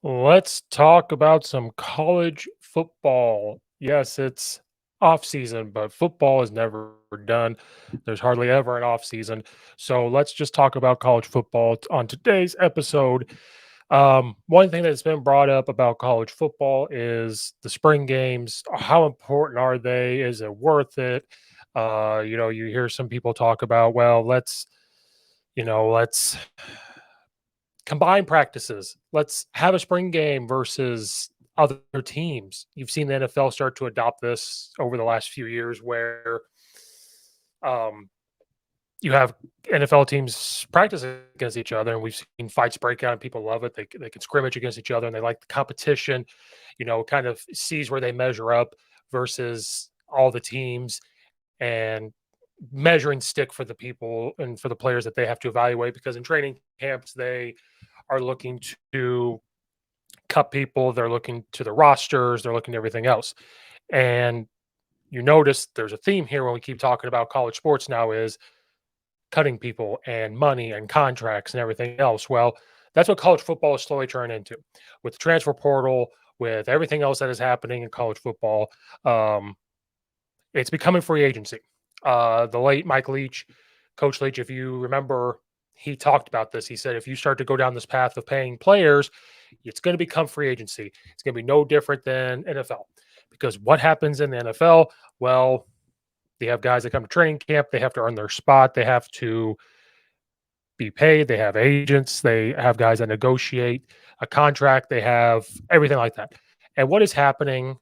Let's talk about some college football. Yes, it's off season, but football is never done. There's hardly ever an off season. So let's just talk about college football on today's episode. One thing that's been brought up about college football is the spring games. How important are they? Is it worth it? You hear some people talk about, well, let's combine practices. Let's have a spring game versus other teams. You've seen the NFL start to adopt this over the last few years where um, you have NFL teams practice against each other, and we've seen fights break out, and people love it. They can scrimmage against each other, and they like the competition. Kind of sees where they measure up versus all the teams, and measuring stick for the people and for the players that they have to evaluate. Because in training camps, they are looking to cut people, they're looking to the rosters, they're looking to everything else. And you notice there's a theme here when we keep talking about college sports now is cutting people and money and contracts and everything else. Well, that's what college football is slowly turning into with the transfer portal, with everything else that is happening in college football. Um, it's becoming free agency. The late Mike Leach, Coach Leach, if you remember, he talked about this. He said if you start to go down this path of paying players, it's going to become free agency. It's going to be no different than NFL because what happens in the NFL? Well, they have guys that come to training camp. They have to earn their spot. They have to be paid. They have agents. They have guys that negotiate a contract. They have everything like that. And what is happening?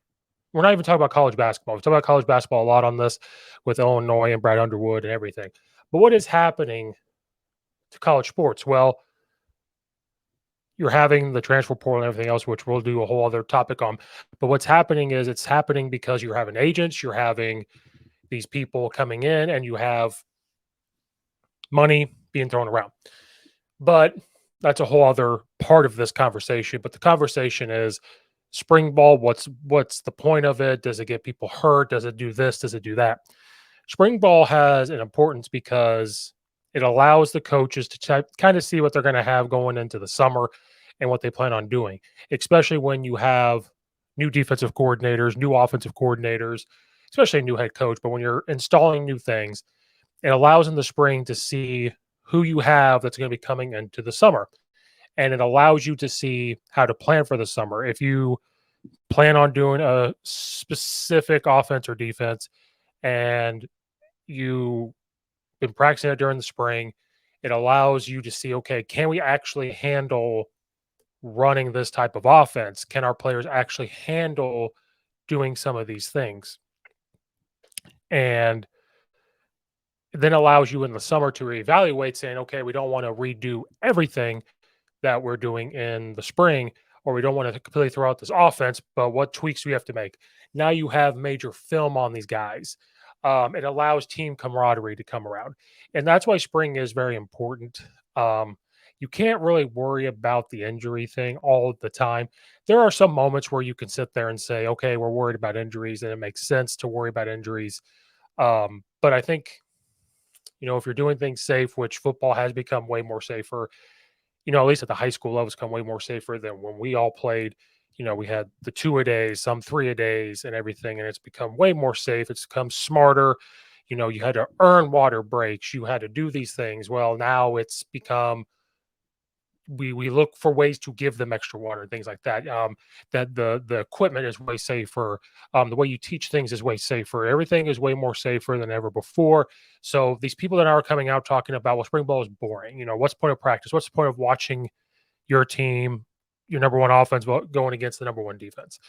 We're not even talking about college basketball. We talk about college basketball a lot on this with Illinois and Brad Underwood and everything. But what is happening to college sports? Well, you're having the transfer portal and everything else, which we'll do a whole other topic on. But what's happening is it's happening because you're having agents, you're having these people coming in, and you have money being thrown around. But that's a whole other part of this conversation. But the conversation is spring ball. What's the point of it? Does it get people hurt? Does it do this? Does it do that? Spring ball has an importance because it allows the coaches to kind of see what they're going to have going into the summer and what they plan on doing, especially when you have new defensive coordinators, new offensive coordinators, especially a new head coach. But when you're installing new things, it allows in the spring to see who you have that's going to be coming into the summer. And it allows you to see how to plan for the summer. If you plan on doing a specific offense or defense and you've been practicing it during the spring, it allows you to see, okay, can we actually handle running this type of offense? Can our players actually handle doing some of these things? And then allows you in the summer to reevaluate saying, okay, we don't want to redo everything that we're doing in the spring, or we don't want to completely throw out this offense, but what tweaks do we have to make? Now you have major film on these guys. It allows team camaraderie to come around. And that's why spring is very important. Um, you can't really worry about the injury thing all the time. There are some moments where you can sit there and say, okay, we're worried about injuries, and it makes sense to worry about injuries. But I think, if you're doing things safe, which football has become way more safer, at least at the high school level, it's become way more safer than when we all played. We had the 2 a days, some 3 a days, and everything, and it's become way more safe. It's become smarter. You had to earn water breaks. You had to do these things. Well, now it's become we look for ways to give them extra water and things like that. That the equipment is way safer. The way you teach things is way safer. Everything is way more safer than ever before. So these people that are coming out talking about, well, spring ball is boring. What's the point of practice? What's the point of watching your team, your number one offense, going against the number one defense?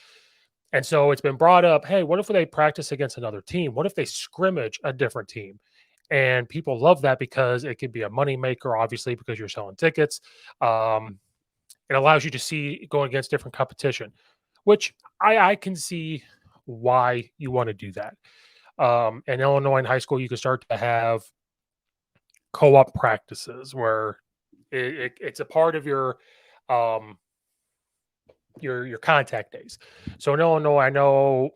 And so it's been brought up, hey, what if they practice against another team? What if they scrimmage a different team? And people love that because it could be a money maker, obviously, because you're selling tickets. Um, it allows you to see going against different competition, which I can see why you want to do that. In Illinois in high school, you can start to have co-op practices where it's a part of um, your contact days. So in Illinois, I know,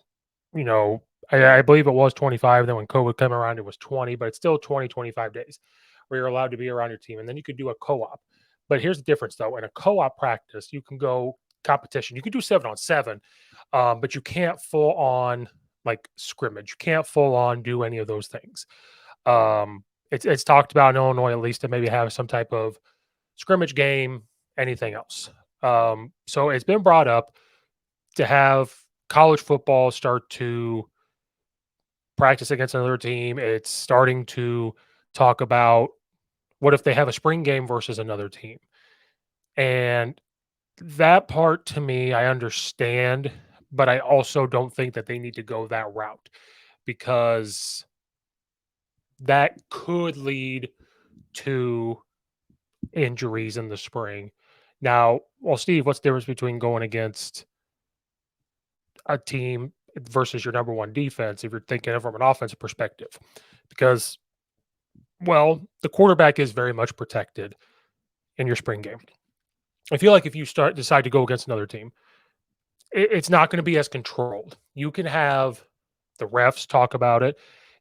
you know, I believe it was 25. Then when COVID came around, it was 20, but it's still 20, 25 days where you're allowed to be around your team. And then you could do a co-op. But here's the difference though. In a co-op practice, you can go competition. You can do 7-on-7, but you can't full on like scrimmage. You can't full on do any of those things. It's talked about in Illinois at least to maybe have some type of scrimmage game, anything else. So it's been brought up to have college football start to practice against another team. It's starting to talk about what if they have a spring game versus another team. And that part to me, I understand, but I also don't think that they need to go that route because that could lead to injuries in the spring. Now, well, Steve, what's the difference between going against a team versus your number one defense if you're thinking of it from an offensive perspective? Because, well, the quarterback is very much protected in your spring game. I feel like if you decide to go against another team, it's not going to be as controlled. You can have the refs talk about it.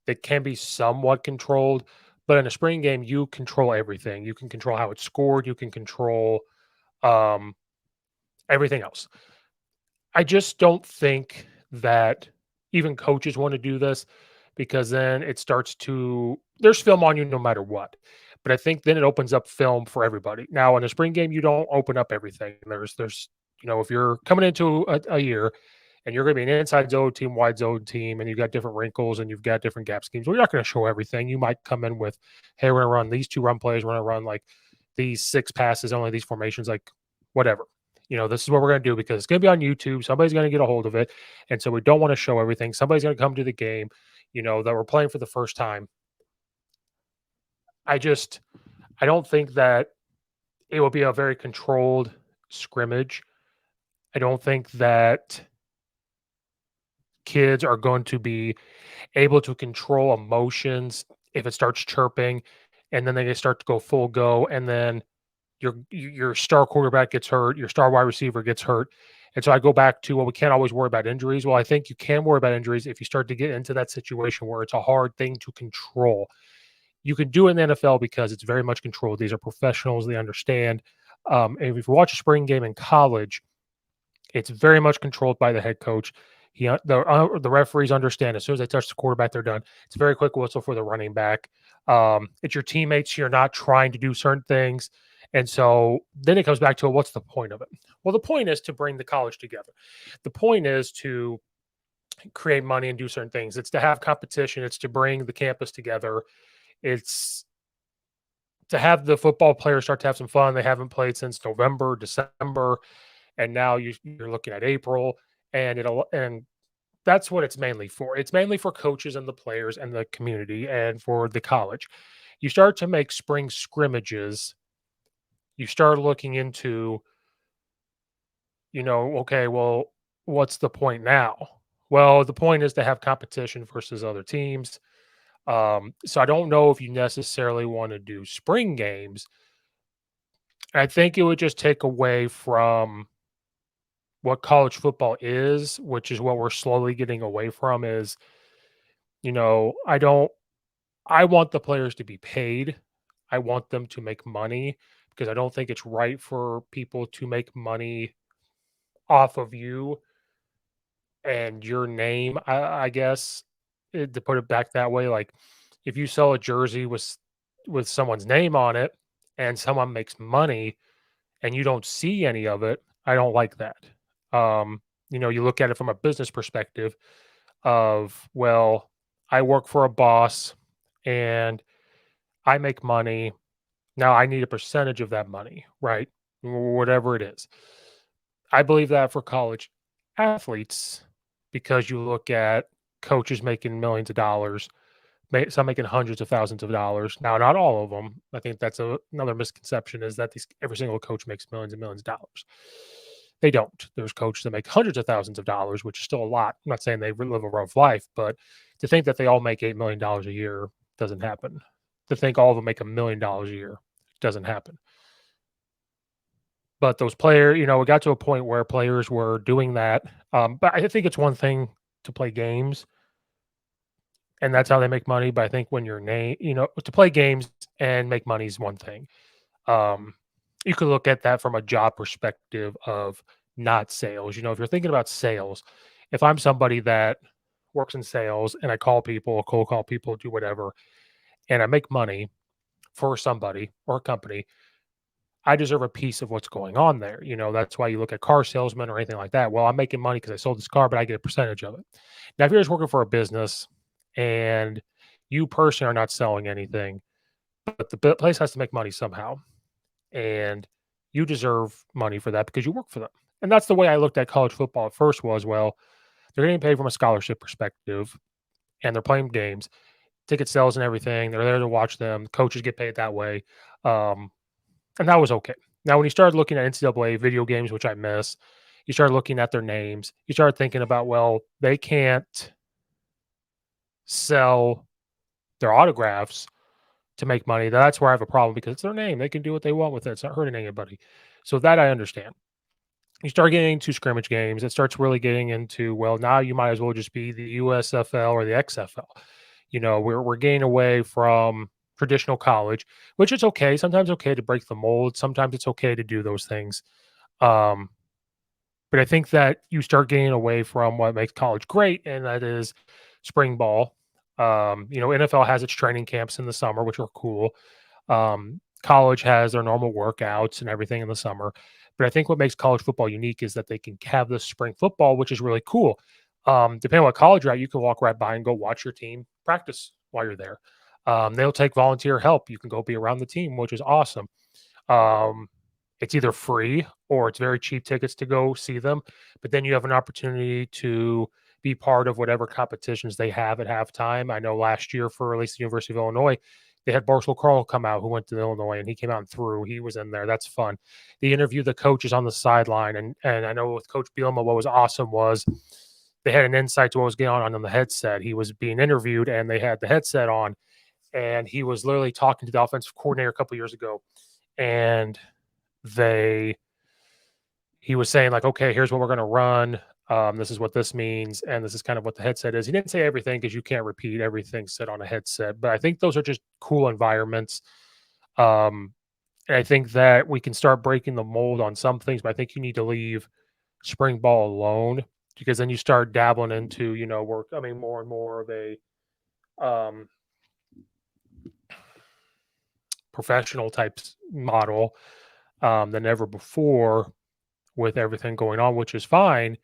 That can be somewhat controlled, but in a spring game, you control everything. You can control how it's scored. You can control um, everything else. I just don't think that even coaches want to do this because then it starts to there's film on you no matter what. But I think then it opens up film for everybody. Now in a spring game, you don't open up everything. There's if you're coming into a year and you're going to be an inside zone team, wide zone team, and you've got different wrinkles and you've got different gap schemes. Well, you're not going to show everything. You might come in with, hey, we're going to run these 2 run plays. We're going to run like these 6 passes, only these formations, like whatever. This is what we're going to do because it's going to be on YouTube. Somebody's going to get a hold of it. And so we don't want to show everything. Somebody's going to come to the game, that we're playing for the first time. I don't think that it will be a very controlled scrimmage. I don't think that kids are going to be able to control emotions if it starts chirping and then they start to go full go and then your star quarterback gets hurt, your star wide receiver gets hurt. And so I go back to, well, we can't always worry about injuries. Well, I think you can worry about injuries if you start to get into that situation where it's a hard thing to control. You can do it in the NFL because it's very much controlled. These are professionals, they understand. And if you watch a spring game in college, it's very much controlled by the head coach. The referees understand as soon as they touch the quarterback, they're done. It's a very quick whistle for the running back. It's your teammates. You're not trying to do certain things. And so then it comes back to what's the point of it? Well, the point is to bring the college together. The point is to create money and do certain things. It's to have competition. It's to bring the campus together. It's to have the football players start to have some fun. They haven't played since November, December, and now you're looking at April, and that's what it's mainly for. It's mainly for coaches and the players and the community and for the college. You start to make spring scrimmages. You start looking into, okay, well, what's the point now? Well, the point is to have competition versus other teams. So I don't know if you necessarily want to do spring games. I think it would just take away from what college football is, which is what we're slowly getting away from is, I don't I want the players to be paid. I want them to make money because I don't think it's right for people to make money off of you and your name, I guess, to put it back that way. Like if you sell a jersey with someone's name on it and someone makes money and you don't see any of it, I don't like that. You look at it from a business perspective of, well, I work for a boss and I make money. Now I need a percentage of that money, right? Whatever it is. I believe that for college athletes, because you look at coaches making millions of dollars, some making hundreds of thousands of dollars. Now, not all of them. I think that's another misconception is that every single coach makes millions and millions of dollars. They don't. There's coaches that make hundreds of thousands of dollars, which is still a lot. I'm not saying they live a rough life, but to think that they all make $8 million a year doesn't happen. To think all of them make $1 million a year doesn't happen. But those players, it got to a point where players were doing that. But I think it's one thing to play games, and that's how they make money. But I think when your name, to play games and make money is one thing. You could look at that from a job perspective of not sales. If you're thinking about sales, if I'm somebody that works in sales and I call people, cold call people, do whatever, and I make money for somebody or a company, I deserve a piece of what's going on there. That's why you look at car salesmen or anything like that. Well, I'm making money because I sold this car, but I get a percentage of it. Now, if you're just working for a business and you personally are not selling anything, but the place has to make money somehow, and you deserve money for that because you work for them. And that's the way I looked at college football at first was, well, they're getting paid from a scholarship perspective and they're playing games, ticket sales and everything. They're there to watch them. Coaches get paid that way. Um, and that was okay. Now, when you started looking at NCAA video games, which I miss, you started looking at their names. You started thinking about, well, they can't sell their autographs to make money. That's where I have a problem because it's their name. They can do what they want with it. It's not hurting anybody. So that I understand. You start getting into scrimmage games. It starts really getting into, well, now you might as well just be the USFL or the XFL. We're getting away from traditional college, which is okay. Sometimes okay to break the mold. Sometimes it's okay to do those things. Um, but I think that you start getting away from what makes college great, and that is spring ball. NFL has its training camps in the summer, which are cool. College has their normal workouts and everything in the summer. But I think what makes college football unique is that they can have this spring football, which is really cool. Depending on what college you're at, you can walk right by and go watch your team practice while you're there. They'll take volunteer help. You can go be around the team, which is awesome. Um, it's either free or it's very cheap tickets to go see them, but then you have an opportunity to be part of whatever competitions they have at halftime. I know last year for at least the University of Illinois, they had Marshall Carl come out who went to Illinois and he came out and threw. He was in there. That's fun. They interviewed the coaches on the sideline, and I know with Coach Bielema, what was awesome was they had an insight to what was going on the headset. He was being interviewed, and they had the headset on, and he was literally talking to the offensive coordinator a couple years ago, and they he was saying like, okay, here's what we're going to run. This is what this means, and this is kind of what the headset is. He didn't say everything because you can't repeat everything said on a headset, but I think those are just cool environments. Um, and I think that we can start breaking the mold on some things, but I think you need to leave spring ball alone because then you start dabbling into, work. I mean, more and more of a um, professional types model than ever before with everything going on, which is fine.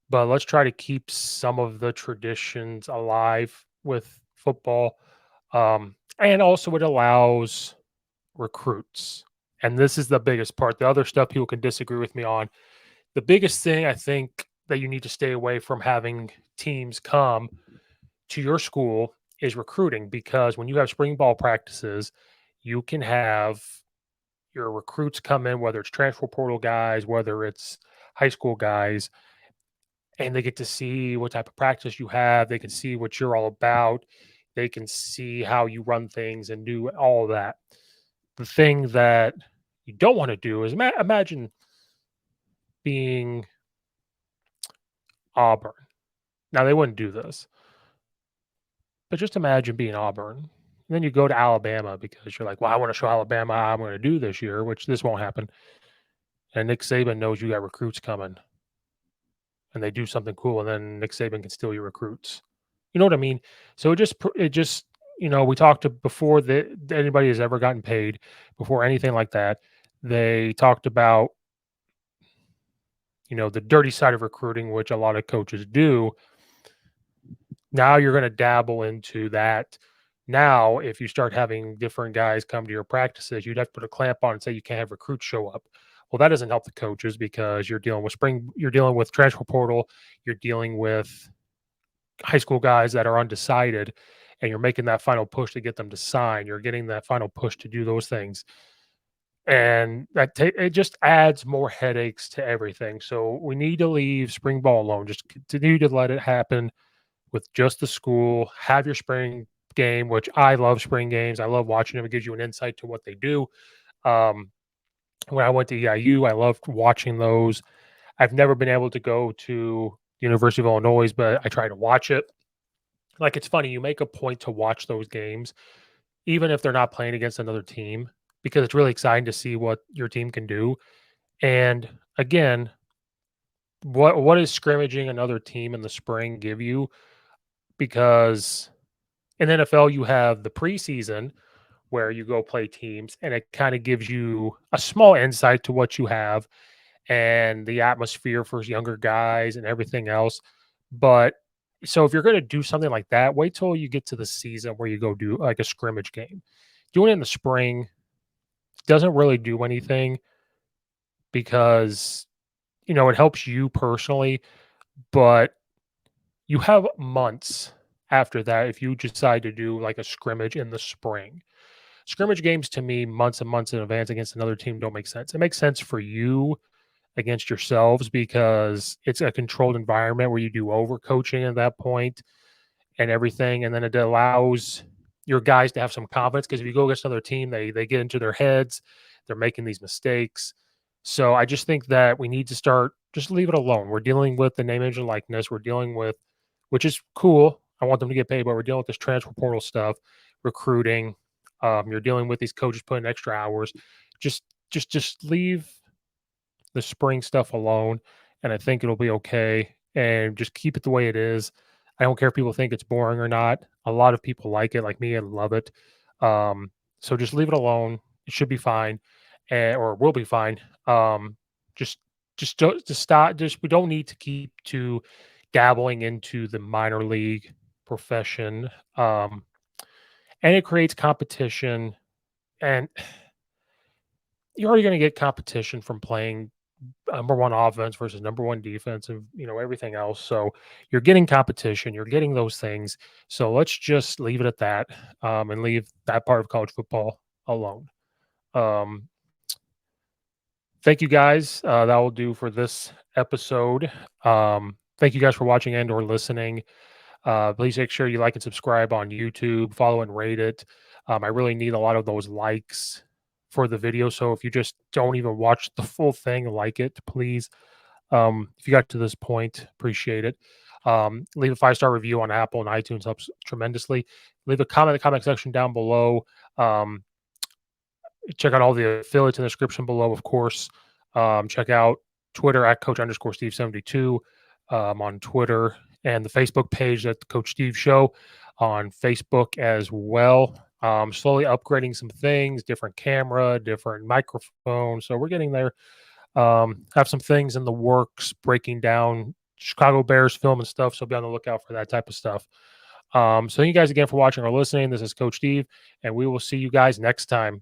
But let's try to keep some of the traditions alive with football. And also, it allows recruits. And this is the biggest part. The other stuff people can disagree with me on. The biggest thing I think that you need to stay away from having teams come to your school is recruiting because when you have spring ball practices, you can have your recruits come in, whether it's transfer portal guys, whether it's high school guys, and they get to see what type of practice you have. They can see what you're all about. They can see how you run things and do all of that. The thing that you don't want to do is imagine being Auburn. Now, they wouldn't do this, but just imagine being Auburn. And then you go to Alabama because you're like, well, I want to show Alabama how I'm going to do this year, which this won't happen. And Nick Saban knows you got recruits coming and they do something cool. And then Nick Saban can steal your recruits. You know what I mean? So it just we talked to before that anybody has ever gotten paid before anything like that. They talked about the dirty side of recruiting, which a lot of coaches do. Now you're going to dabble into that. Now, if you start having different guys come to your practices, you'd have to put a clamp on and say you can't have recruits show up. Well, that doesn't help the coaches because you're dealing with you're dealing with transfer portal, you're dealing with high school guys that are undecided, and you're making that final push to get them to sign. You're getting that final push to do those things, and it just adds more headaches to everything. So we need to leave spring ball alone. Just continue to let it happen with just the school. Have your spring game, which I love spring games. I love watching them. It gives you an insight to what they do. Um, when I went to EIU, I loved watching those. I've never been able to go to the University of Illinois, but I try to watch it. Like, it's funny, you make a point to watch those games, even if they're not playing against another team, because it's really exciting to see what your team can do. And again, what is scrimmaging another team in the spring give you? Because in NFL, you have the preseason where you go play teams, and it kind of gives you a small insight to what you have and the atmosphere for younger guys and everything else. But so if you're going to do something like that, wait till you get to the season where you go do like a scrimmage game. Doing it in the spring doesn't really do anything because it helps you personally, but you have months after that if you decide to do like a scrimmage in the spring. Scrimmage games to me, months and months in advance against another team don't make sense. It makes sense for you against yourselves because it's a controlled environment where you do overcoaching at that point and everything, and then it allows your guys to have some confidence because if you go against another team, they get into their heads, they're making these mistakes. So I just think that we need to start just leave it alone. We're dealing with the name, image, and likeness. We're dealing with, which is cool. I want them to get paid, but we're dealing with this transfer portal stuff, recruiting. You're dealing with these coaches putting extra hours. Just just leave the spring stuff alone, and I think it'll be okay. And just keep it the way it is. I don't care if people think it's boring or not. A lot of people like it, like me, and love it. So just leave it alone. It should be fine, or will be fine. Just just stop. Just we don't need to keep to dabbling into the minor league profession, and it creates competition. And you're already going to get competition from playing number one offense versus number one defense and everything else. So you're getting competition, you're getting those things. So let's just leave it at that, and leave that part of college football alone. Um, thank you guys. That will do for this episode. Thank you guys for watching and or listening. Please make sure you like and subscribe on YouTube, follow and rate it. I really need a lot of those likes for the video. So if you just don't even watch the full thing, like it, please. If you got to this point, appreciate it. Leave a 5-star review on Apple and iTunes, helps tremendously. Leave a comment in the comment section down below. Um, Check out all the affiliates in the description below, of course. Check out Twitter at Coach_Steve72 on Twitter, and the Facebook page at Coach Steve Show on Facebook as well. Slowly upgrading some things, different camera, different microphone. So we're getting there. Have some things in the works, breaking down Chicago Bears film and stuff. So be on the lookout for that type of stuff. So thank you guys again for watching or listening. This is Coach Steve, and we will see you guys next time.